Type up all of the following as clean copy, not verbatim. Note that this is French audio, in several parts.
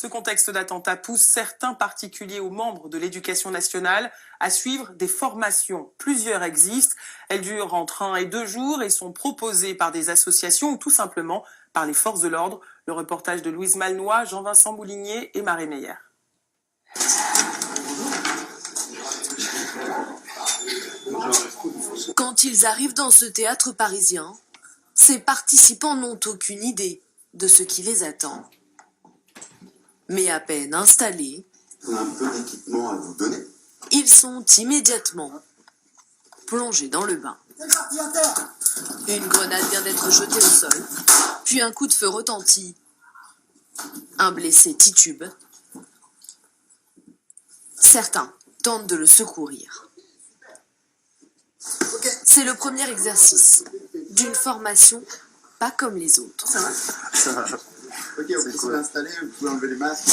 Ce contexte d'attentat pousse certains particuliers ou membres de l'éducation nationale à suivre des formations. Plusieurs existent. Elles durent entre 1 et 2 jours et sont proposées par des associations ou tout simplement par les forces de l'ordre. Le reportage de Louise Malnois, Jean-Vincent Moulinier et Marie Meyer. Quand ils arrivent dans ce théâtre parisien, ces participants n'ont aucune idée de ce qui les attend. Mais à peine installés, on a un peu d'équipement à vous donner. Ils sont immédiatement plongés dans le bain. Une grenade vient d'être jetée au sol, puis un coup de feu retentit. Un blessé titube. Certains tentent de le secourir. C'est le premier exercice d'une formation pas comme les autres. Ça va. Ok, on peut s'installer, vous pouvez enlever les masques.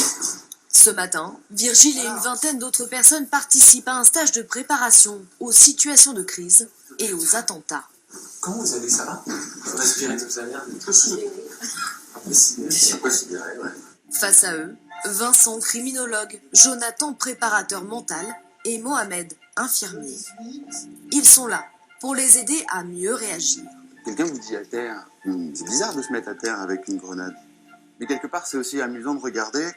Ce matin, Virgile et une vingtaine d'autres personnes participent à un stage de préparation aux situations de crise et aux attentats. Comment vous allez, ça va? Vous respirez, vous avez l'air d'être considéré, ouais. Face à eux, Vincent, criminologue, Jonathan, préparateur mental, et Mohamed, infirmier. Ils sont là pour les aider à mieux réagir. Quelqu'un vous dit à terre. C'est bizarre de se mettre à terre avec une grenade. Mais quelque part, c'est aussi amusant de regarder,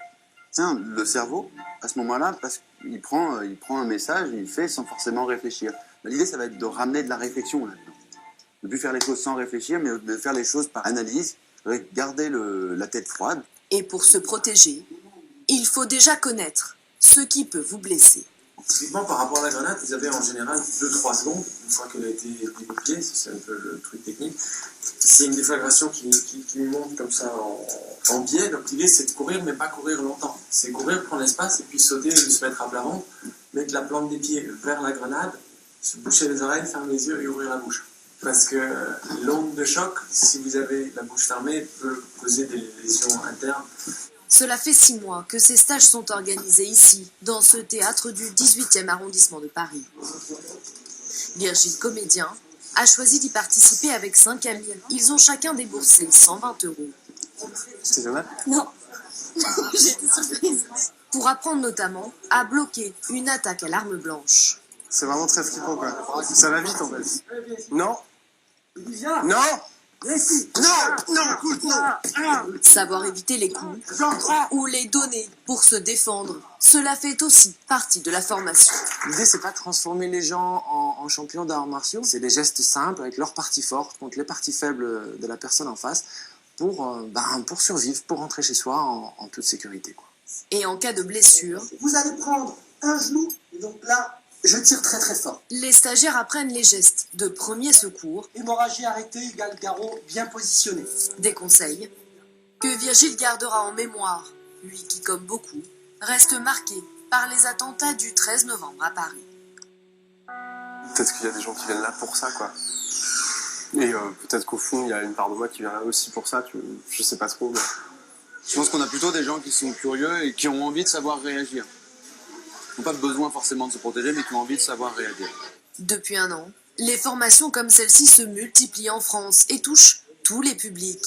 tiens, le cerveau, à ce moment-là, parce qu'il prend un message et il fait sans forcément réfléchir. L'idée, ça va être de ramener de la réflexion là-dedans. De ne plus faire les choses sans réfléchir, mais de faire les choses par analyse, avec garder la tête froide. Et pour se protéger, il faut déjà connaître ce qui peut vous blesser. Typiquement, par rapport à la grenade, vous avez en général 2-3 secondes, une fois qu'elle a été débloquée, c'est un peu le truc technique. C'est une déflagration qui monte comme ça en biais, donc l'idée c'est de courir, mais pas courir longtemps. C'est courir, prendre l'espace, et puis sauter, et se mettre à plat ventre, mettre la plante des pieds vers la grenade, se boucher les oreilles, fermer les yeux et ouvrir la bouche. Parce que l'onde de choc, si vous avez la bouche fermée, peut causer des lésions internes. Cela fait 6 mois que ces stages sont organisés ici, dans ce théâtre du 18e arrondissement de Paris. Virgile, comédien, a choisi d'y participer avec 5 amis. Ils ont chacun déboursé 120 €. C'est dommage. Non, j'étais surprise. Pour apprendre notamment à bloquer une attaque à l'arme blanche. C'est vraiment très flippant, quoi. Ça va vite, en fait. Non. Non. Savoir éviter les coups ou les donner pour se défendre, cela fait aussi partie de la formation. L'idée, c'est pas de transformer les gens en champions d'arts martiaux. C'est des gestes simples avec leurs parties fortes contre les parties faibles de la personne en face pour survivre, pour rentrer chez soi en toute sécurité, quoi. Et en cas de blessure, vous allez prendre un genou, et donc là, je tire très très fort. Les stagiaires apprennent les gestes de premier secours. Hémorragie arrêtée égale garrot bien positionné. Des conseils que Virgile gardera en mémoire, lui qui, comme beaucoup, reste marqué par les attentats du 13 novembre à Paris. Peut-être qu'il y a des gens qui viennent là pour ça, quoi. Et peut-être qu'au fond, il y a une part de moi qui vient là aussi pour ça, je sais pas trop. Mais... Je pense qu'on a plutôt des gens qui sont curieux et qui ont envie de savoir réagir. Ils n'ont pas besoin forcément de se protéger, mais qui ont envie de savoir réagir. Depuis 1 an, les formations comme celle-ci se multiplient en France et touchent tous les publics.